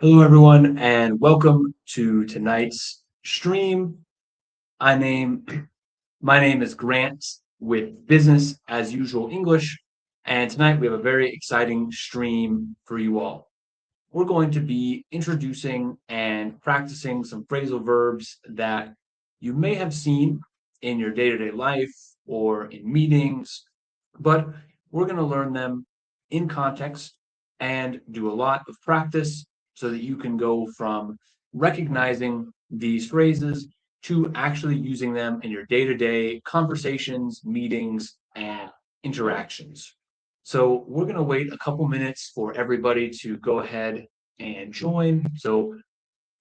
Hello, everyone, and welcome to tonight's stream. I name My name is Grant with Business as Usual English, and tonight we have a very exciting stream for you all. We're going to be introducing and practicing some phrasal verbs that you may have seen in your day-to-day life or in meetings, but we're going to learn them in context and do a lot of practice so that you can go from recognizing these phrases to actually using them in your day-to-day conversations, meetings, and interactions. So we're going to wait a couple minutes for everybody to go ahead and join. So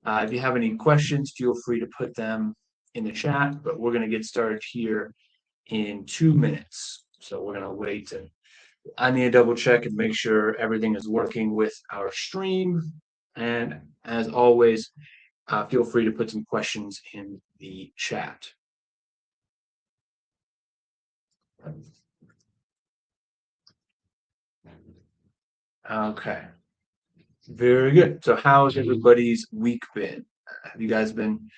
if you have any questions, feel free to put them in the chat, but we're going to get started here in 2 minutes. So we're going to wait. And I need to double check and make sure everything is working with our stream. And as always, feel free to put some questions in the chat. Okay. Very good. So how's everybody's week been? Have you guys been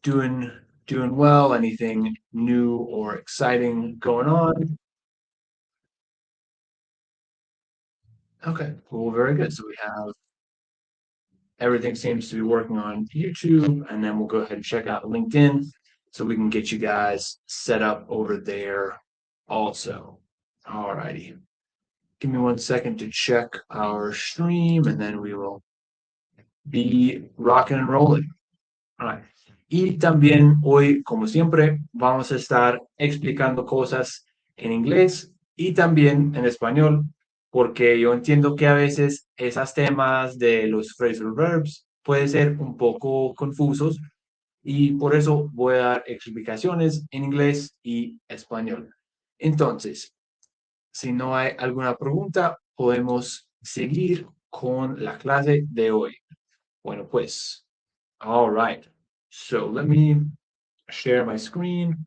doing well? Anything new or exciting going on? Okay, well, very good. So we have everything seems to be working on YouTube, and then we'll go ahead and check out LinkedIn so we can get you guys set up over there also. All righty. Give me 1 second to check our stream, and then we will be rocking and rolling. All right. Y también hoy, como siempre, vamos a estar explicando cosas en inglés y también en español, porque yo entiendo que a veces esos temas de los phrasal verbs pueden ser un poco confusos y por eso voy a dar explicaciones en inglés y español. Entonces, si no hay alguna pregunta, podemos seguir con la clase de hoy. Bueno, pues, all right. So let me share my screen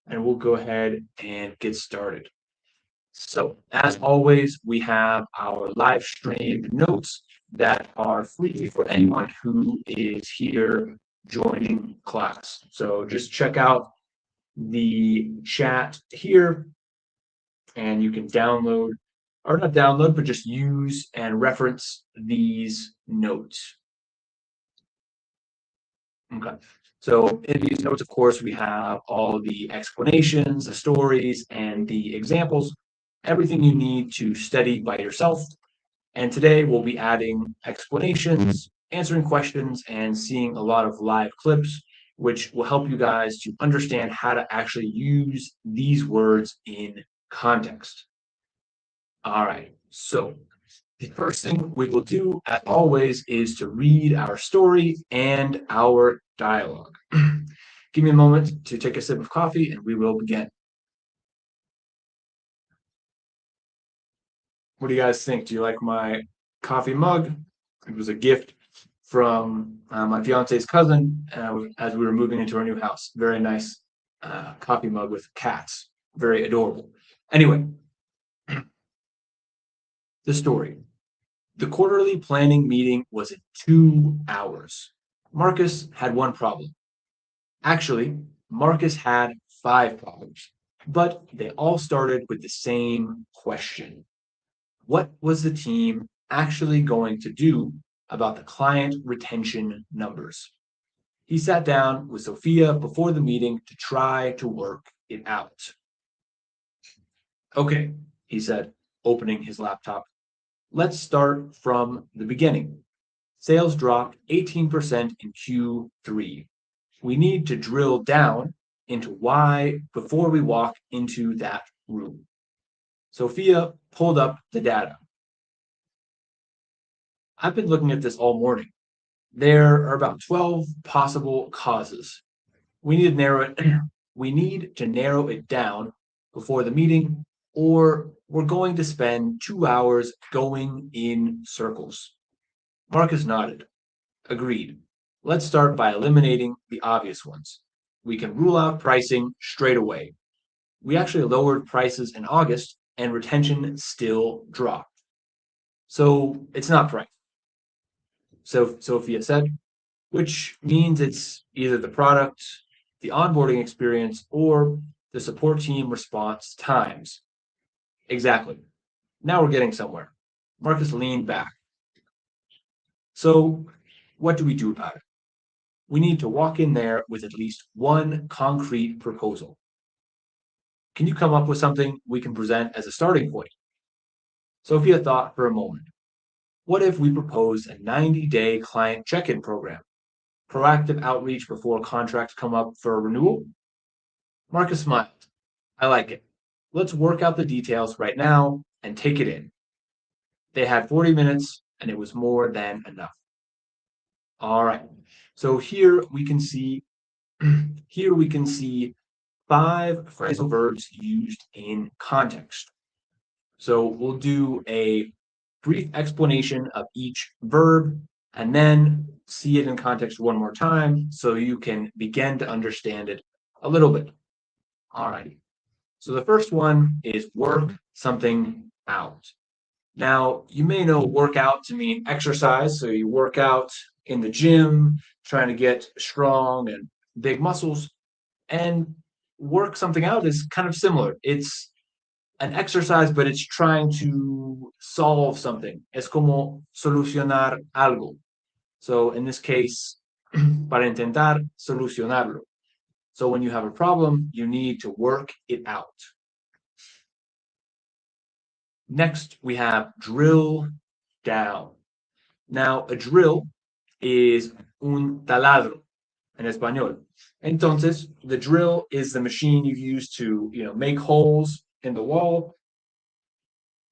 and we'll go ahead and get started. So as always, we have our live stream notes that are free for anyone who is here joining class. So just check out the chat here and you can download, or not download, but just use and reference these notes. Okay. So in these notes, of course, we have all the explanations, the stories, and the examples, everything you need to study by yourself. And today we'll be adding explanations, answering questions, and seeing a lot of live clips, which will help you guys to understand how to actually use these words in context. All right, so the first thing we will do, as always, is to read our story and our dialogue. Give me a moment to take a sip of coffee and we will begin. What do you guys think? Do you like my coffee mug? It was a gift from my fiance's cousin as we were moving into our new house. Very nice coffee mug with cats. Very adorable. Anyway, the story. The quarterly planning meeting was in 2 hours. Marcus had one problem. Actually, Marcus had 5 problems, but they all started with the same question. What was the team actually going to do about the client retention numbers? He sat down with Sophia before the meeting to try to work it out. Okay, he said, opening his laptop. Let's start from the beginning. Sales dropped 18% in Q3. We need to drill down into why before we walk into that room. Sophia pulled up the data. I've been looking at this all morning. There are about 12 possible causes. We need to narrow it down before the meeting, or we're going to spend 2 hours going in circles. Marcus nodded. Agreed. Let's start by eliminating the obvious ones. We can rule out pricing straight away. We actually lowered prices in August and retention still dropped. So it's not price. so Sophia said, which means it's either the product, the onboarding experience, or the support team response times. Exactly. Now we're getting somewhere. Marcus leaned back. So what do we do about it? We need to walk in there with at least one concrete proposal. Can you come up with something we can present as a starting point? Sophia thought for a moment. What if we proposed a 90-day client check-in program? Proactive outreach before contracts come up for renewal? Marcus smiled. I like it. Let's work out the details right now and take it in. They had 40 minutes, and it was more than enough. All right. So here we can see five phrasal verbs used in context. So we'll do a brief explanation of each verb and then see it in context one more time so you can begin to understand it a little bit. All right. So the first one is work something out. Now, you may know work out to mean exercise. So you work out in the gym, trying to get strong and big muscles. And work something out is kind of similar. It's an exercise, but it's trying to solve something. Es como solucionar algo. So in this case, para intentar solucionarlo. So when you have a problem, you need to work it out. Next, we have drill down. Now, a drill is un taladro en español. Entonces, the drill is the machine you use to, make holes in the wall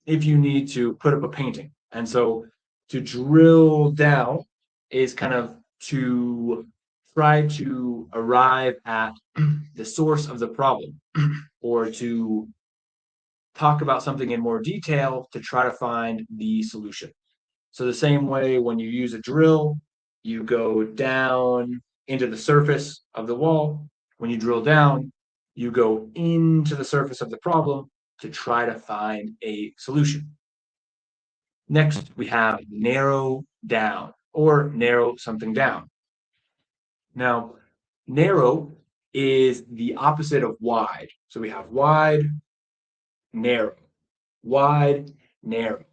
if you need to put up a painting. And so to drill down is kind of to try to arrive at the source of the problem or to talk about something in more detail to try to find the solution. So the same way when you use a drill, you go down into the surface of the wall. When you drill down, you go into the surface of the problem to try to find a solution. Next, we have narrow down or narrow something down. Now, narrow is the opposite of wide. So we have wide, narrow, wide, narrow.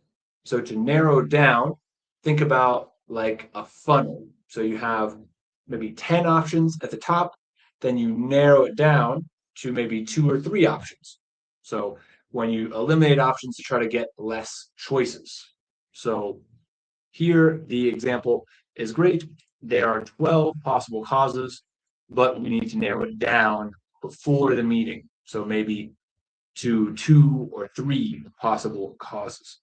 So to narrow down, think about like a funnel. So you have maybe 10 options at the top, then you narrow it down to maybe 2 or 3 options. So when you eliminate options to try to get less choices. So here the example is great. There are 12 possible causes, but we need to narrow it down before the meeting. So maybe to 2 or 3 possible causes.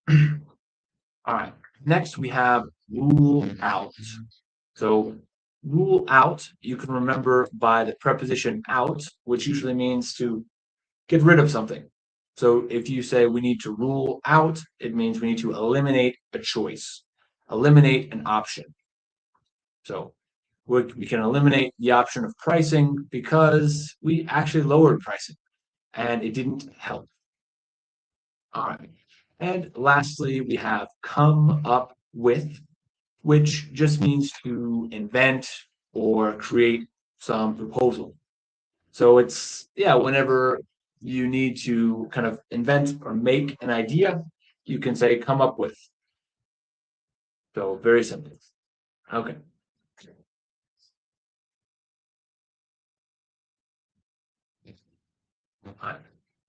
All right, next we have rule out. So rule out, you can remember by the preposition out, which usually means to get rid of something. So if you say we need to rule out, it means we need to eliminate a choice, eliminate an option. So we can eliminate the option of pricing because we actually lowered pricing and it didn't help. All right. And lastly, we have come up with, which just means to invent or create some proposal. So it's, whenever you need to kind of invent or make an idea, you can say come up with. So very simple. Okay. All right.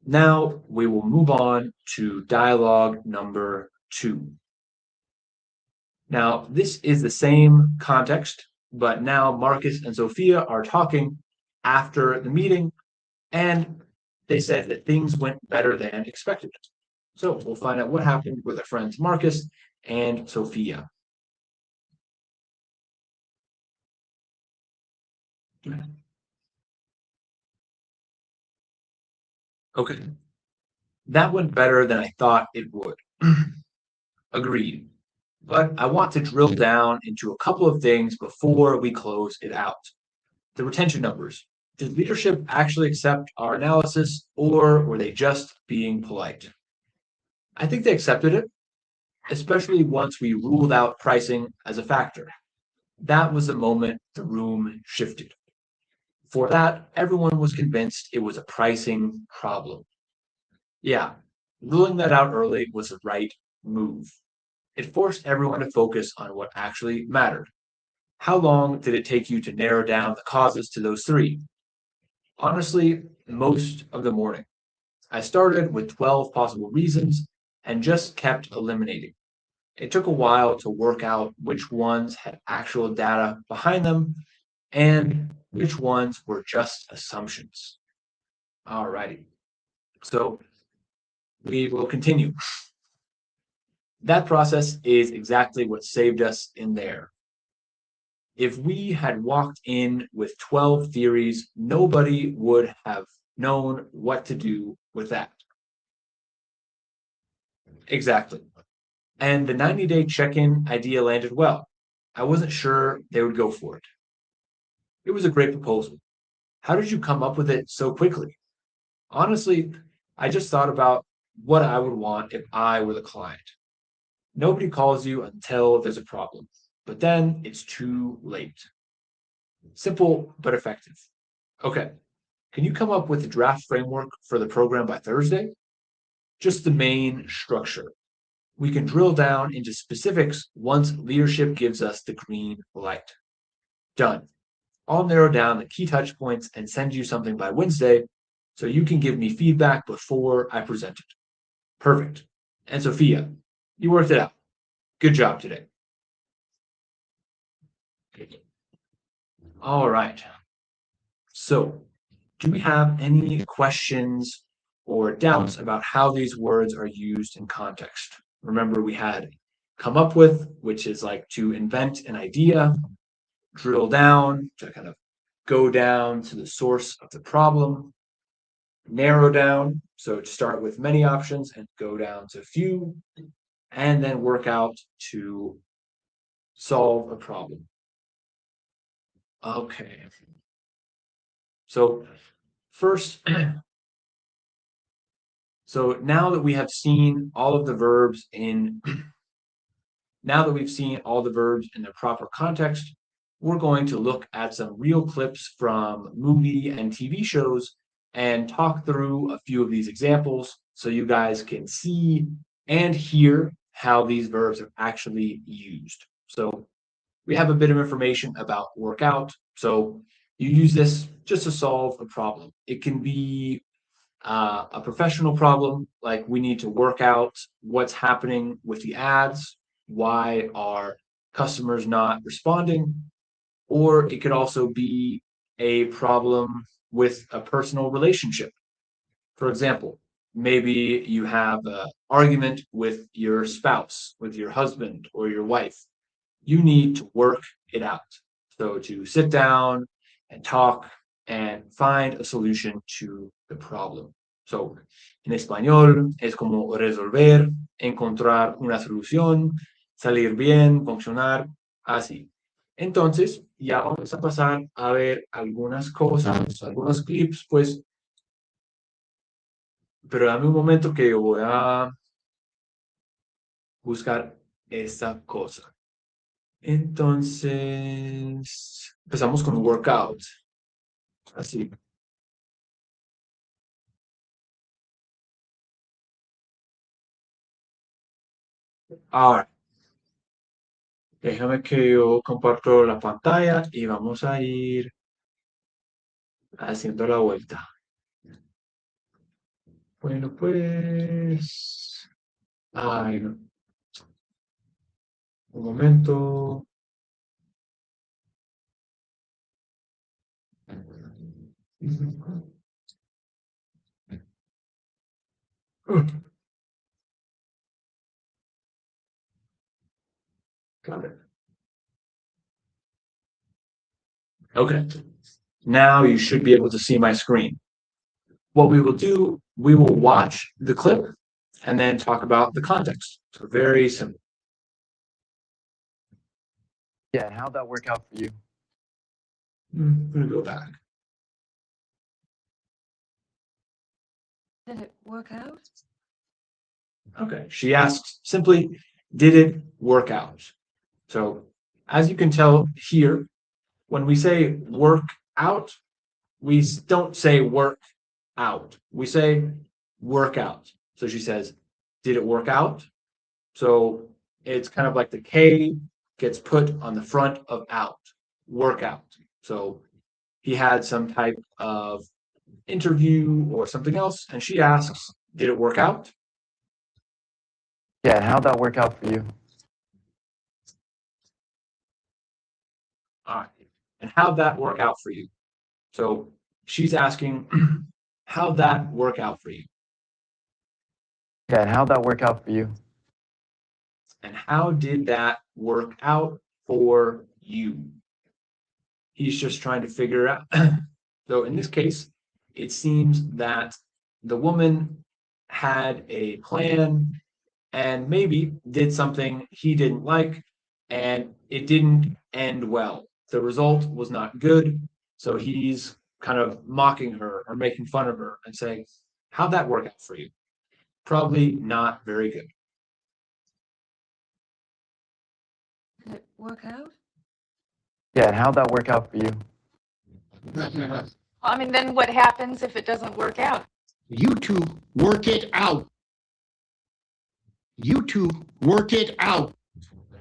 Now we will move on to dialogue number 2. Now, this is the same context, but now Marcus and Sophia are talking after the meeting, and they said that things went better than expected. So we'll find out what happened with our friends Marcus and Sophia. Okay. That went better than I thought it would. Agreed. But I want to drill down into a couple of things before we close it out. The retention numbers. Did leadership actually accept our analysis, or were they just being polite? I think they accepted it, especially once we ruled out pricing as a factor. That was the moment the room shifted. For that, everyone was convinced it was a pricing problem. Yeah, ruling that out early was the right move. It forced everyone to focus on what actually mattered. How long did it take you to narrow down the causes to those three? Honestly, most of the morning. I started with 12 possible reasons and just kept eliminating. It took a while to work out which ones had actual data behind them and which ones were just assumptions. Alrighty, so we will continue. That process is exactly what saved us in there. If we had walked in with 12 theories, nobody would have known what to do with that. Exactly. And the 90-day check-in idea landed well. I wasn't sure they would go for it. It was a great proposal. How did you come up with it so quickly? Honestly, I just thought about what I would want if I were the client. Nobody calls you until there's a problem, but then it's too late. Simple but effective. Okay, can you come up with a draft framework for the program by Thursday? Just the main structure. We can drill down into specifics once leadership gives us the green light. Done. I'll narrow down the key touch points and send you something by Wednesday so you can give me feedback before I present it. Perfect. And Sophia, you worked it out. Good job today. All right. So, do we have any questions or doubts about how these words are used in context? Remember, we had come up with, which is like to invent an idea, drill down, to kind of go down to the source of the problem, narrow down, so to start with many options and go down to few, and then work out to solve a problem. Okay. So first, so now that we have seen all of the verbs in, now that we've seen all the verbs in their proper context, we're going to look at some real clips from movie and TV shows and talk through a few of these examples so you guys can see and hear how these verbs are actually used. So we have a bit of information about workout. So you use this just to solve a problem. It can be a professional problem, like we need to work out what's happening with the ads, why are customers not responding, or it could also be a problem with a personal relationship. For example, maybe you have an argument with your spouse, with your husband or your wife. You need to work it out. So to sit down and talk and find a solution to the problem. So en español es como resolver, encontrar una solución, salir bien, funcionar, así. Entonces, ya vamos a pasar a ver algunas cosas, algunos clips, pues, pero dame un momento que yo voy a buscar esta cosa. Entonces, empezamos con workout. Así. Ahora, déjame que yo comparto la pantalla y vamos a ir haciendo la vuelta. Bueno, pues. Ay, no. Un momento. Got it. Okay. Now you should be able to see my screen. What we will do, we will watch the clip and then talk about the context. So very simple. Yeah, and how'd that work out for you? I'm gonna go back. Did it work out? Okay. She asks simply, did it work out? So as you can tell here, when we say work out, we don't say work out. We say work out. So she says, did it work out? So it's kind of like the K gets put on the front of out, work out. So he had some type of interview or something else, and she asks, did it work out? Yeah, and how'd that work out for you? All right. And how'd that work out for you? So she's asking, how'd that work out for you? Yeah, and how'd that work out for you? And how did that work out for you? He's just trying to figure out. So in this case, it seems that the woman had a plan and maybe did something he didn't like, and it didn't end well. The result was not good. So he's kind of mocking her or making fun of her and saying, how'd that work out for you? Probably not very good. Did it work out? Yeah, and how'd that work out for you? I mean, then what happens if it doesn't work out? You two work it out. You two work it out.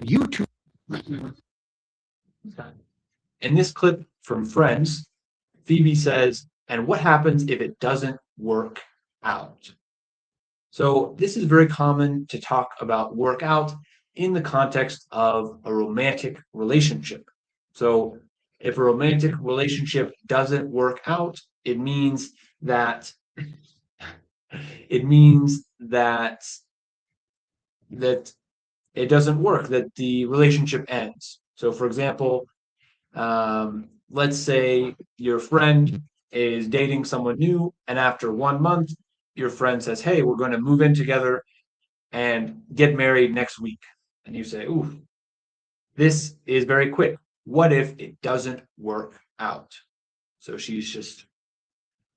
You two. In this clip from Friends, Phoebe says, and what happens if it doesn't work out? So this is very common to talk about work out in the context of a romantic relationship. So if a romantic relationship doesn't work out, it means that that it doesn't work, that the relationship ends. So for example, let's say your friend is dating someone new, and after 1 month, your friend says, hey, we're going to move in together and get married next week. And you say, ooh, this is very quick. What if it doesn't work out? So she's just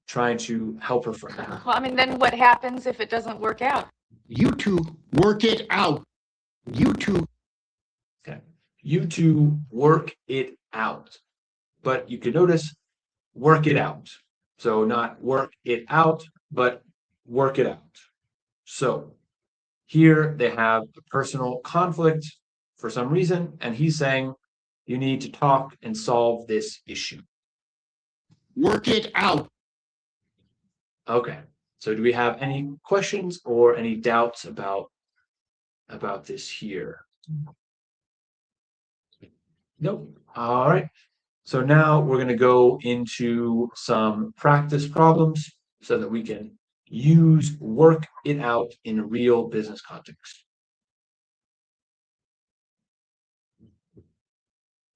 trying to help her friend. Well, I mean, then what happens if it doesn't work out? You two work it out. You two. Okay. You two work it out. But you can notice work it out. So not work it out, but work it out. So here they have a personal conflict for some reason, and he's saying you need to talk and solve this issue. Work it out. Okay. So do we have any questions or any doubts about this here? Nope. All right. So now we're going to go into some practice problems so that we can use work it out in a real business context.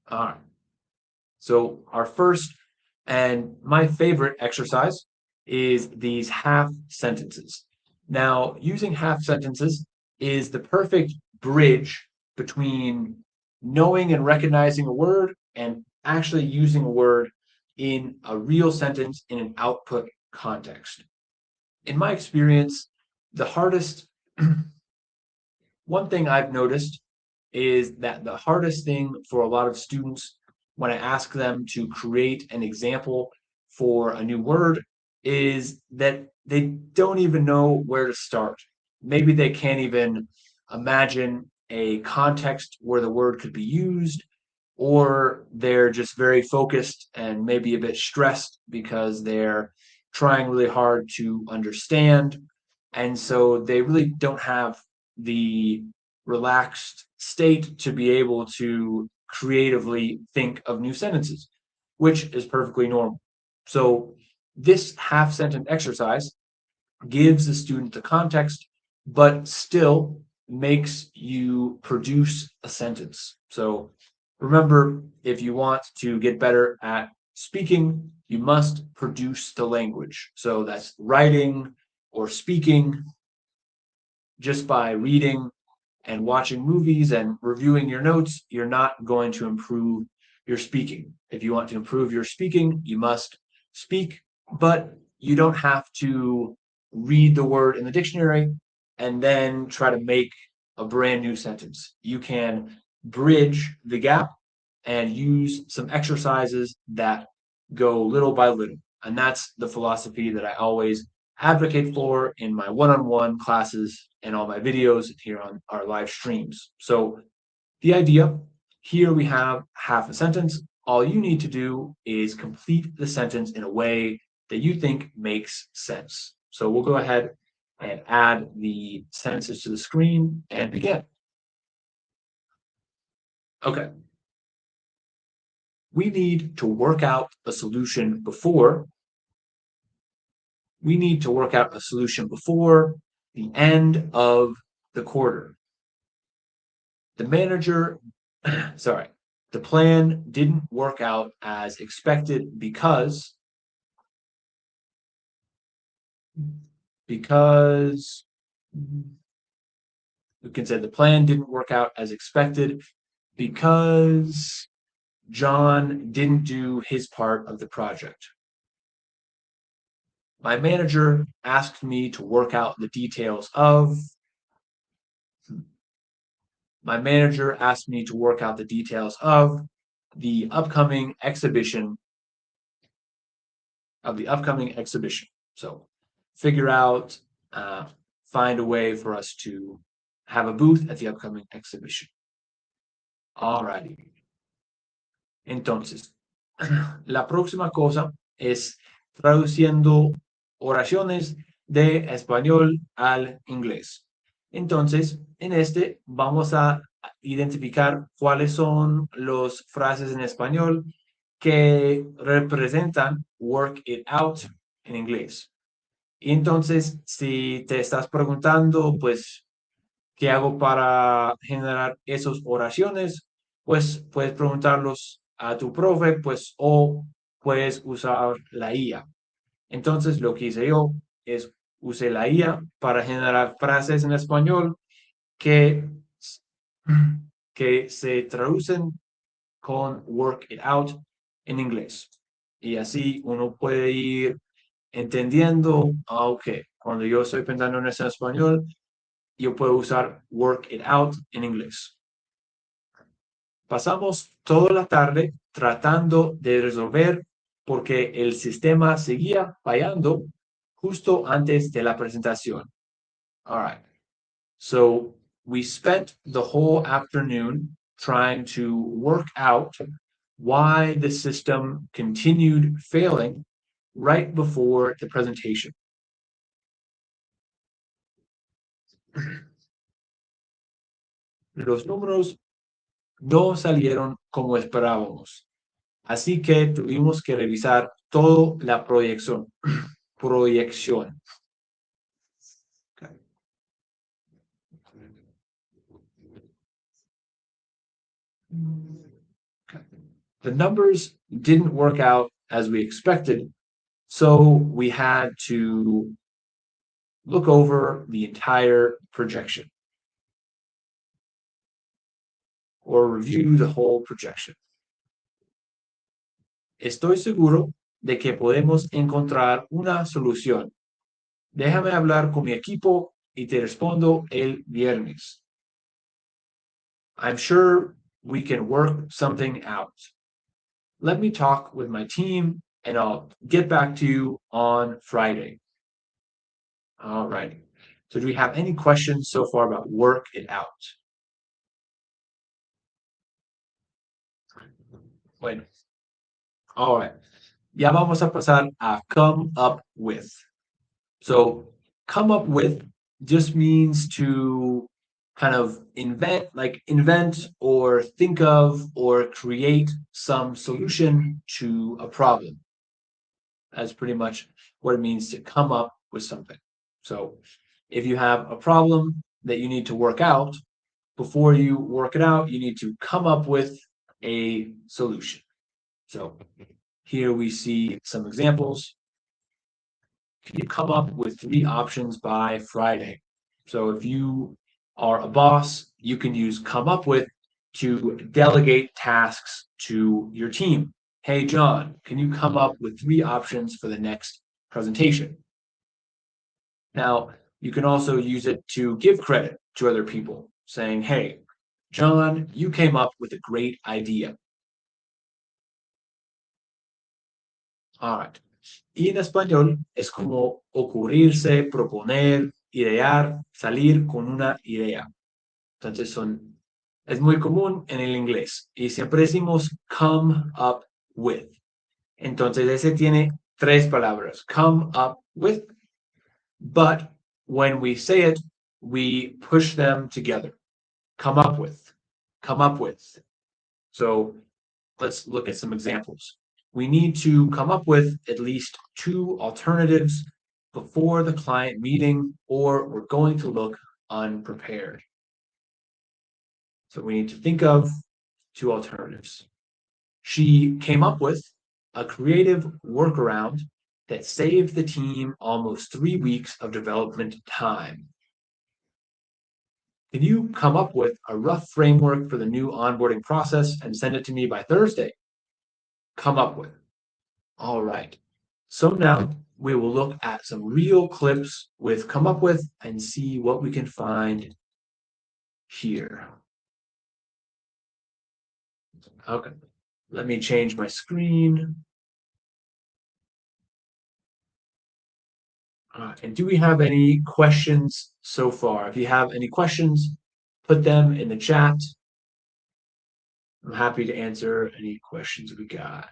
All right. So our first and my favorite exercise is these half sentences. Now, using half sentences is the perfect bridge between knowing and recognizing a word and actually using a word in a real sentence in an output context. In my experience, the hardest, one thing I've noticed is that the hardest thing for a lot of students when I ask them to create an example for a new word is that they don't even know where to start. Maybe they can't even imagine a context where the word could be used, or they're just very focused and maybe a bit stressed because they're trying really hard to understand. And so they really don't have the relaxed state to be able to creatively think of new sentences, which is perfectly normal. So this half sentence exercise gives the student the context, but still makes you produce a sentence. So remember, if you want to get better at speaking, you must produce the language. So that's writing or speaking. Just by reading and watching movies and reviewing your notes, you're not going to improve your speaking. If you want to improve your speaking, you must speak, but you don't have to read the word in the dictionary and then try to make a brand new sentence. You can bridge the gap and use some exercises that go little by little. And that's the philosophy that I always advocate for in my one-on-one classes and all my videos here on our live streams. So the idea, here we have half a sentence. All you need to do is complete the sentence in a way that you think makes sense. So we'll go ahead and add the sentences to the screen and begin. Okay. We need to work out a solution before. We need to work out a solution before the end of the quarter. The manager, sorry, the plan didn't work out as expected because we can say the plan didn't work out as expected because John didn't do his part of the project. My manager asked me to work out the details of. My manager asked me to work out the details of the upcoming exhibition. So figure out, find a way for us to have a booth at the upcoming exhibition. Alrighty. Entonces, la próxima cosa es traduciendo oraciones de español al inglés. Entonces, en este vamos a identificar cuáles son las frases en español que representan work it out en inglés. Y entonces, si te estás preguntando, pues, ¿qué hago para generar esas oraciones? Pues puedes preguntarlos a tu profe, pues, o puedes usar la IA. Entonces, lo que hice yo es usé la IA para generar frases en español que se traducen con work it out en inglés. Y así uno puede ir entendiendo, ok, cuando yo estoy pensando en eso en español, yo puedo usar work it out en inglés. Pasamos toda la tarde tratando de resolver porque el sistema seguía fallando justo antes de la presentación. All right. So we spent the whole afternoon trying to work out why the system continued failing right before the presentation. Los números no salieron como esperábamos, así que tuvimos que revisar toda la proyección. Okay. The numbers didn't work out as we expected, so we had to look over the entire projection or review the whole projection. Estoy seguro de que podemos encontrar una solución. Déjame hablar con mi equipo y te respondo el viernes. I'm sure we can work something out. Let me talk with my team and I'll get back to you on Friday. All right. So do we have any questions so far about work it out? Bueno. All right. Ya vamos a pasar a come up with. So come up with just means to kind of invent or think of or create some solution to a problem. That's pretty much what it means to come up with something. So if you have a problem that you need to work out, before you work it out, you need to come up with a solution. So here we see some examples. Can you come up with 3 options by Friday? So if you are a boss, you can use come up with to delegate tasks to your team. Hey, John, can you come up with 3 options for the next presentation? Now, you can also use it to give credit to other people, saying, hey, John, you came up with a great idea. All right. Y en español es como ocurrirse, proponer, idear, salir con una idea. Entonces es muy común en el inglés y siempre decimos come up with. Entonces ese tiene tres palabras, come up with, but when we say it, we push them together. Come up with, come up with. So let's look at some examples. We need to come up with at least two alternatives before the client meeting, or we're going to look unprepared. So we need to think of two alternatives. She came up with a creative workaround that saved the team almost 3 weeks of development time. Can you come up with a rough framework for the new onboarding process and send it to me by Thursday? Come up with. All right. So now we will look at some real clips with come up with and see what we can find here. Okay. Let me change my screen. And do we have any questions so far? If you have any questions, put them in the chat. I'm happy to answer any questions we got.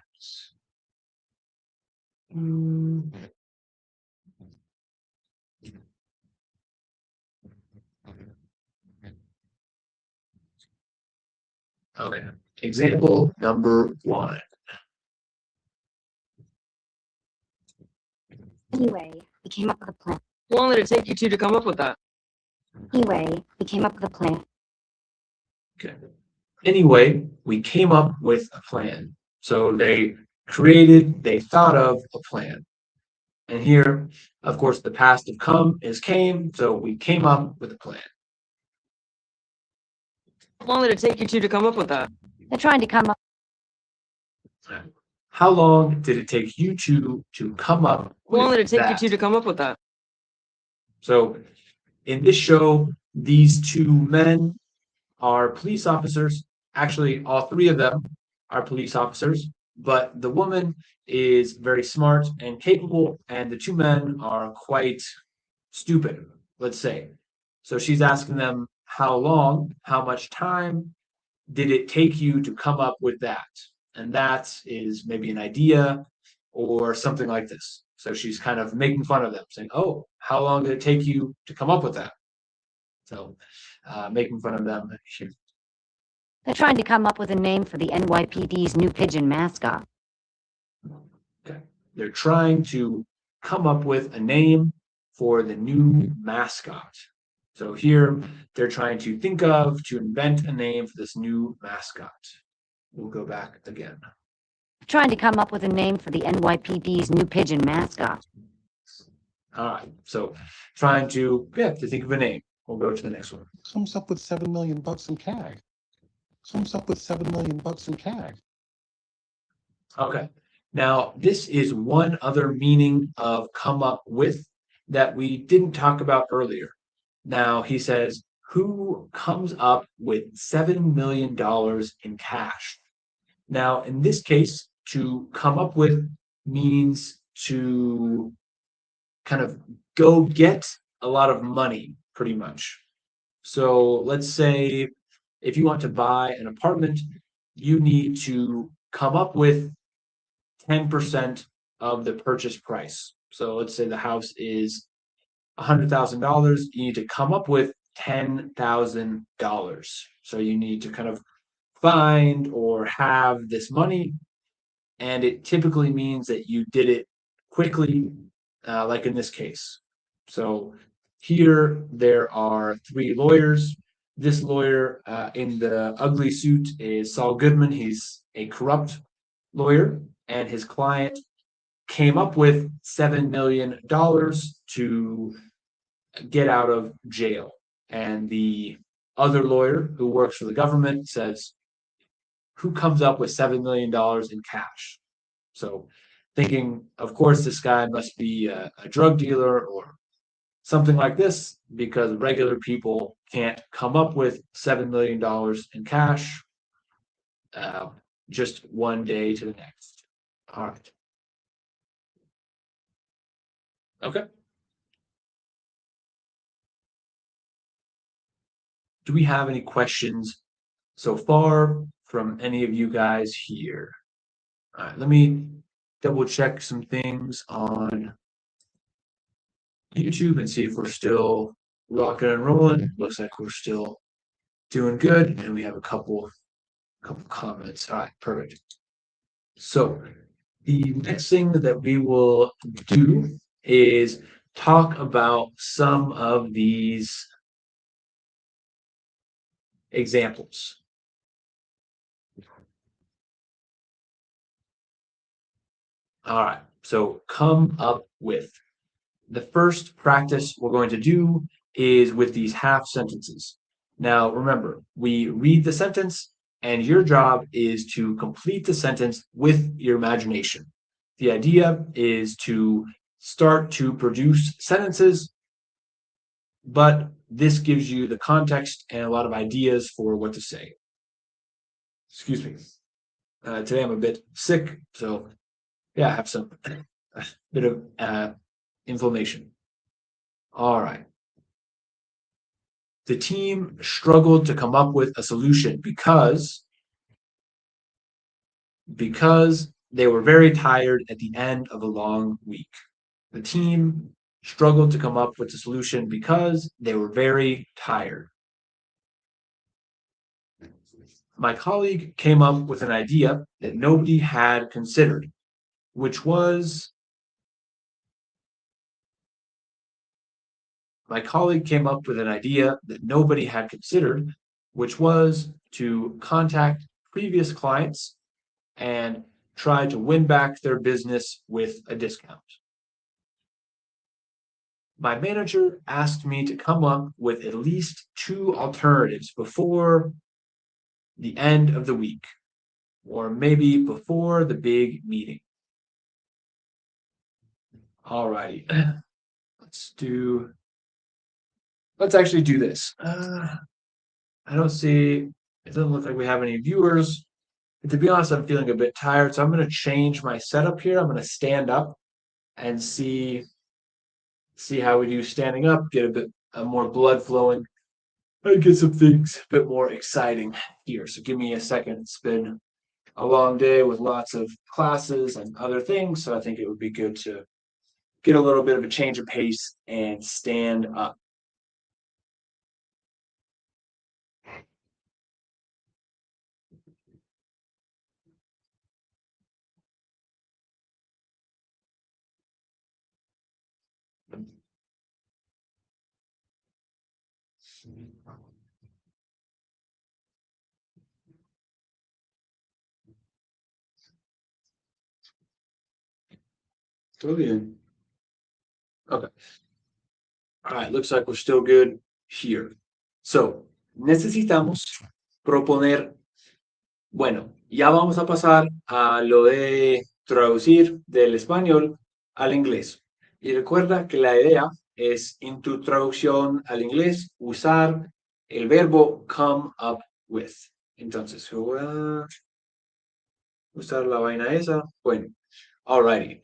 Okay. Example number 1. Anyway, we came up with a plan. How long did it take you two to come up with that? Anyway, we came up with a plan. Okay. Anyway, we came up with a plan. So they thought of a plan. And here, of course, the past of come is came, so we came up with a plan. How long did it take you two to come up with that? They're trying to come up. How long did it take you two to come up How long with did it take you that? two to come up with that? So in this show, these two men are police officers. Actually, all three of them are police officers, but the woman is very smart and capable, and the two men are quite stupid, let's say. So she's asking them, how long, how much time did it take you to come up with that? And that is maybe an idea or something like this. So she's kind of making fun of them, saying, oh, how long did it take you to come up with that? So making fun of them here. They're trying to come up with a name for the NYPD's new pigeon mascot. Okay. They're trying to come up with a name for the new mascot. So here they're trying to think of, to invent a name for this new mascot. We'll go back again. Trying to come up with a name for the NYPD's new pigeon mascot. All right. So trying to think of a name. We'll go to the next one. Comes up with $7 million in cash. Comes up with $7 million in cash. Okay. Now, this is one other meaning of come up with that we didn't talk about earlier. Now, he says, who comes up with $7 million in cash? Now, in this case, to come up with means to kind of go get a lot of money, pretty much. So let's say if you want to buy an apartment, you need to come up with 10% of the purchase price. So let's say the house is $100,000. You need to come up with $10,000. So you need to kind of find or have this money, and it typically means that you did it quickly, like in this case. So here there are 3 lawyers. This lawyer in the ugly suit is Saul Goodman. He's a corrupt lawyer, and his client came up with $7 million to get out of jail. And the other lawyer who works for the government says, who comes up with $7 million in cash? So thinking, of course, this guy must be a drug dealer or something like this, because regular people can't come up with $7 million in cash just one day to the next. All right. Okay. Do we have any questions so far from any of you guys here? All right, let me double check some things on YouTube and see if we're still rocking and rolling. Looks like we're still doing good, and we have a couple comments. All right, perfect. So the next thing that we will do is talk about some of these examples. All right, so come up with. The first practice we're going to do is with these half sentences. Now, remember, we read the sentence, and your job is to complete the sentence with your imagination. The idea is to start to produce sentences, but this gives you the context and a lot of ideas for what to say. Excuse me. Today I'm a bit sick, so yeah, I have a bit of inflammation. All right. The team struggled to come up with a solution because they were very tired at the end of a long week. The team struggled to come up with a solution because they were very tired. My colleague came up with an idea that nobody had considered, which was to contact previous clients and try to win back their business with a discount. My manager asked me to come up with at least 2 alternatives before the end of the week, or maybe before the big meeting. Alrighty, let's actually do this. I don't see, it doesn't look like we have any viewers. And to be honest, I'm feeling a bit tired, so I'm going to change my setup here. I'm going to stand up and see how we do standing up, get a bit more blood flowing, and get some things a bit more exciting here. So give me a second. It's been a long day with lots of classes and other things, so I think it would be good to get a little bit of a change of pace and stand up. Todo bien. Okay. All right, looks like we're still good here. So, necesitamos proponer. Bueno, ya vamos a pasar a lo de traducir del español al inglés. Y recuerda que la idea es en tu traducción al inglés usar el verbo come up with. Entonces, voy a usar la vaina esa. Bueno, alrighty.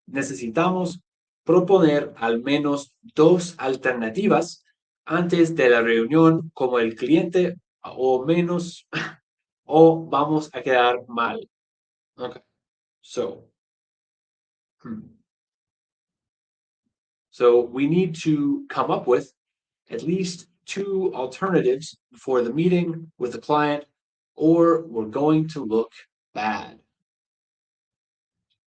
Necesitamos proponer al menos 2 alternativas antes de la reunión como el cliente o menos o vamos a quedar mal. Okay, so we need to come up with at least 2 alternatives for the meeting with the client, or we're going to look bad.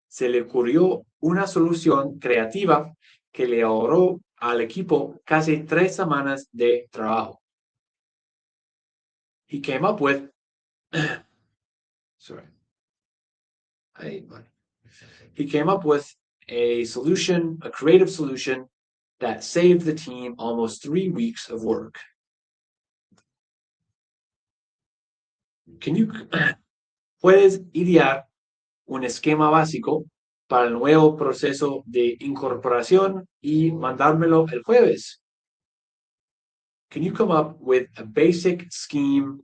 Se le ocurrió una solución creativa que le ahorró al equipo casi 3 semanas de trabajo. He came up with He came up with a solution, a creative solution that saved the team almost 3 weeks of work. Puedes idear un esquema básico para el nuevo proceso de incorporación y mandármelo el jueves? Can you come up with a basic scheme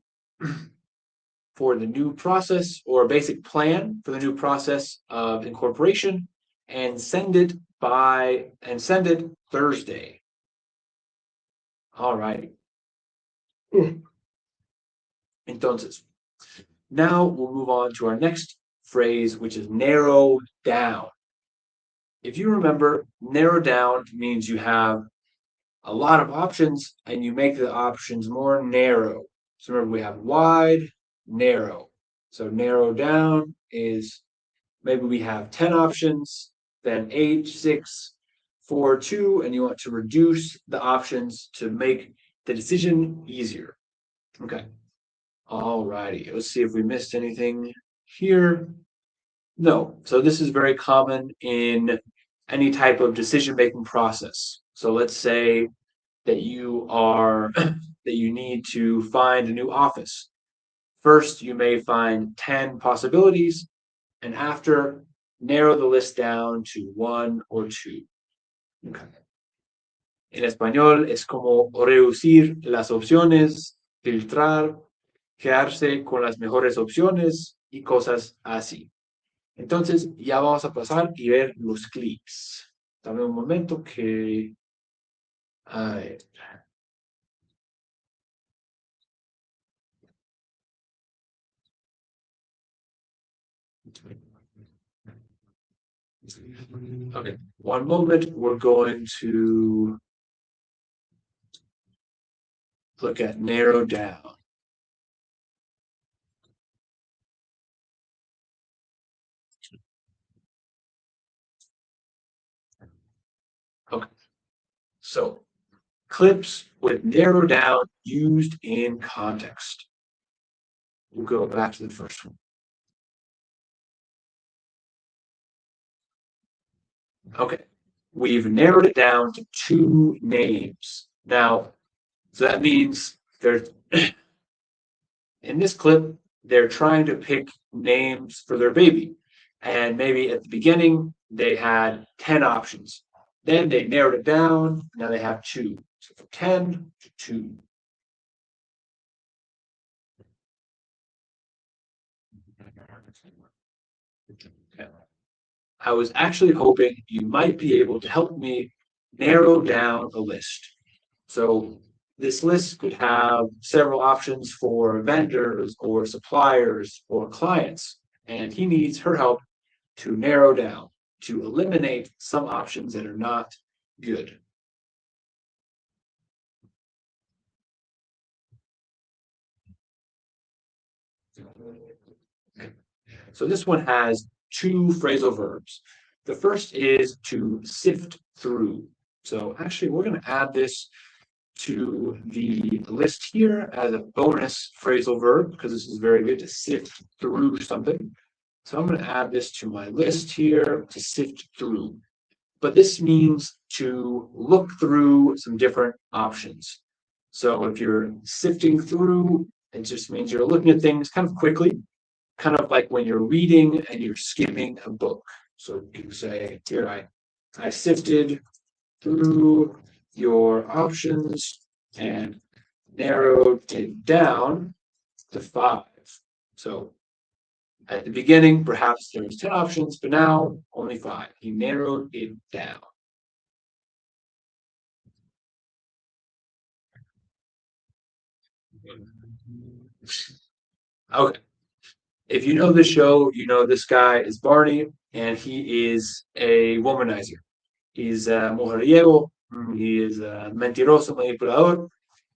for the new process, or a basic plan for the new process of incorporation, and send it Thursday. All right. Entonces, now we'll move on to our next phrase, which is narrow down. If you remember, narrow down means you have a lot of options and you make the options more narrow. So remember, we have wide, narrow. So narrow down is maybe we have 10 options, then 8, 6, 4, 2, and you want to reduce the options to make the decision easier. Okay. All righty. Let's see if we missed anything here. No. So this is very common in any type of decision-making process. So let's say that you are that you need to find a new office. First, you may find 10 possibilities, and after, narrow the list down to 1 or 2. Okay. En español es como reducir las opciones, filtrar, quedarse con las mejores opciones y cosas así. Entonces, ya vamos a pasar y ver los clics. Dame un momento que... A ver. Okay, one moment. We're going to look at narrow down. Okay, so clips with narrow down used in context. We'll go back to the first one. Okay, we've narrowed it down to 2 names. Now, so that means there's in this clip, they're trying to pick names for their baby. And maybe at the beginning, they had 10 options. Then they narrowed it down. Now they have 2. So from 10 to 2. Okay. I was actually hoping you might be able to help me narrow down a list. So this list could have several options for vendors or suppliers or clients, and he needs her help to narrow down, to eliminate some options that are not good. So this one has 2 phrasal verbs. The first is to sift through. So actually, we're going to add this to the list here as a bonus phrasal verb because this is very good to sift through something. So I'm going to add this to my list here to sift through. But this means to look through some different options. So if you're sifting through, it just means you're looking at things kind of quickly, kind of like when you're reading and you're skimming a book. So you can say, here, I sifted through your options and narrowed it down to 5. So at the beginning, perhaps there was 10 options, but now only 5. He narrowed it down. Okay. If you know the show, you know this guy is Barney, and he is a womanizer. He's a mujeriego. He is a mentiroso, manipulador.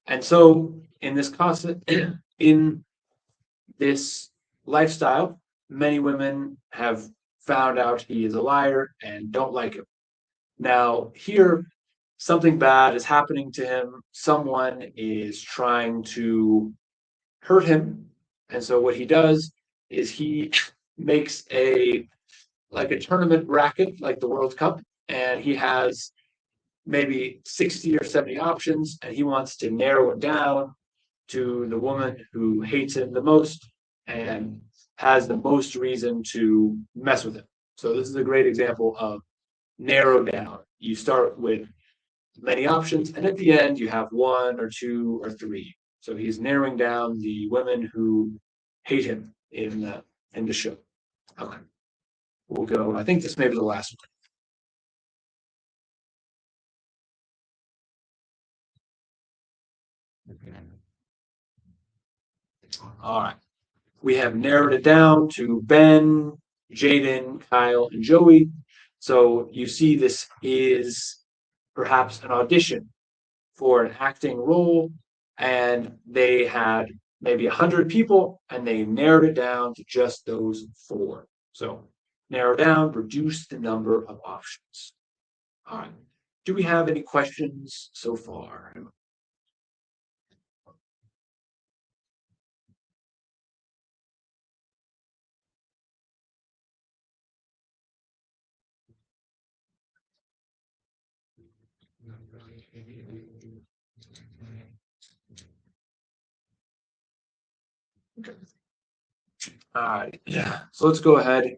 And so in this in this lifestyle, many women have found out he is a liar and don't like him. Now, here, something bad is happening to him. Someone is trying to hurt him. And so what he does is he makes a tournament bracket like the World Cup, and he has maybe 60 or 70 options, and he wants to narrow it down to the woman who hates him the most and has the most reason to mess with him. So this is a great example of narrow down. You start with many options, and at the end you have 1 or 2 or 3. So he's narrowing down the women who hate him in the show. Okay, we'll go. I think this may be the last one. All right. We have narrowed it down to Ben, Jaden, Kyle, and Joey. So you see this is perhaps an audition for an acting role, and they had maybe 100 people, and they narrowed it down to just those 4. So narrow down, reduce the number of options. All right. Do we have any questions so far? All right. Yeah. So let's go ahead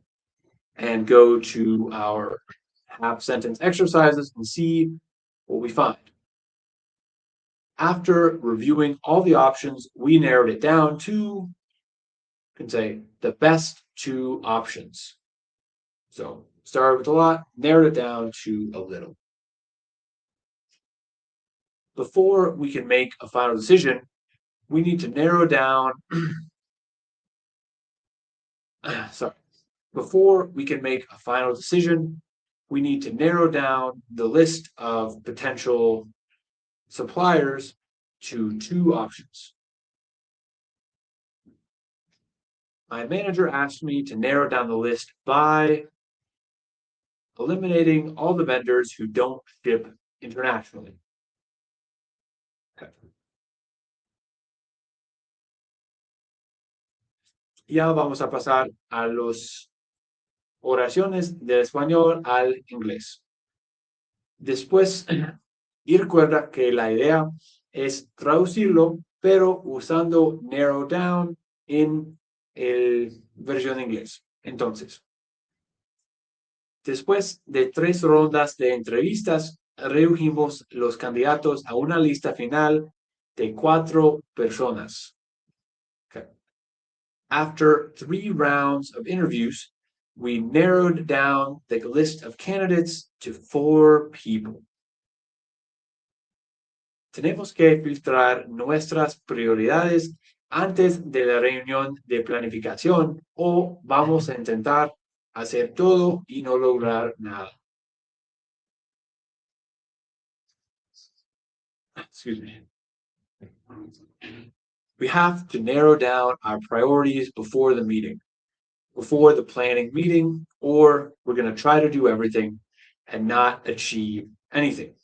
and go to our half sentence exercises and see what we find. After reviewing all the options, we narrowed it down to, you can say, the best 2 options. So started with a lot, narrowed it down to a little. Before we can make a final decision, we need to narrow down, before we can make a final decision, we need to narrow down the list of potential suppliers to 2 options. My manager asked me to narrow down the list by eliminating all the vendors who don't ship internationally. Okay. Ya vamos a pasar a las oraciones del español al inglés. Después, y recuerda que la idea es traducirlo, pero usando narrow down en el versión de inglés. Entonces, después de 3 rondas de entrevistas, redujimos los candidatos a una lista final de 4 personas. Okay. After 3 rounds of interviews, we narrowed down the list of candidates to 4 people. Tenemos que filtrar nuestras prioridades antes de la reunión de planificación o vamos a intentar hacer todo y no lograr nada. Excuse me. We have to narrow down our priorities before the meeting, before the planning meeting, or we're going to try to do everything and not achieve anything.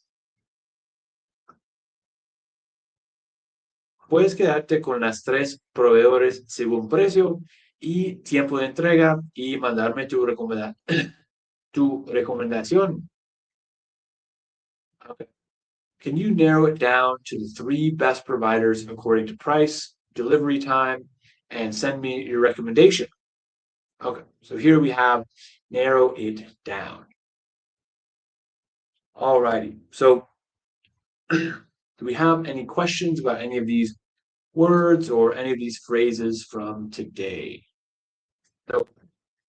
Puedes quedarte con las 3 proveedores según precio y tiempo de entrega y mandarme tu recomendación. Okay. Can you narrow it down to the 3 best providers according to price, delivery time, and send me your recommendation? Okay, so here we have narrow it down. All righty, so do we have any questions about any of these words or any of these phrases from today? So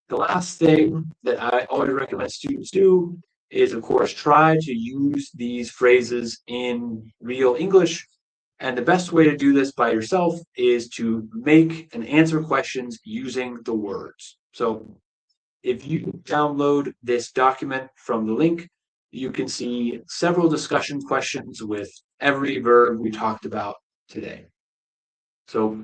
the last thing that I always recommend students do is, of course, try to use these phrases in real English. And the best way to do this by yourself is to make and answer questions using the words. So if you download this document from the link, you can see several discussion questions with every verb we talked about today. So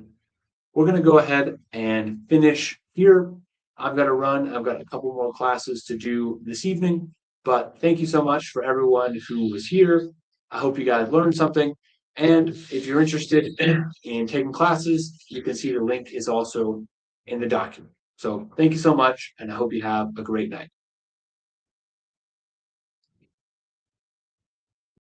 we're going to go ahead and finish here. I've got to run. I've got a couple more classes to do this evening, but thank you so much for everyone who was here. I hope you guys learned something. And if you're interested in taking classes, you can see the link is also in the document. So thank you so much, and I hope you have a great night.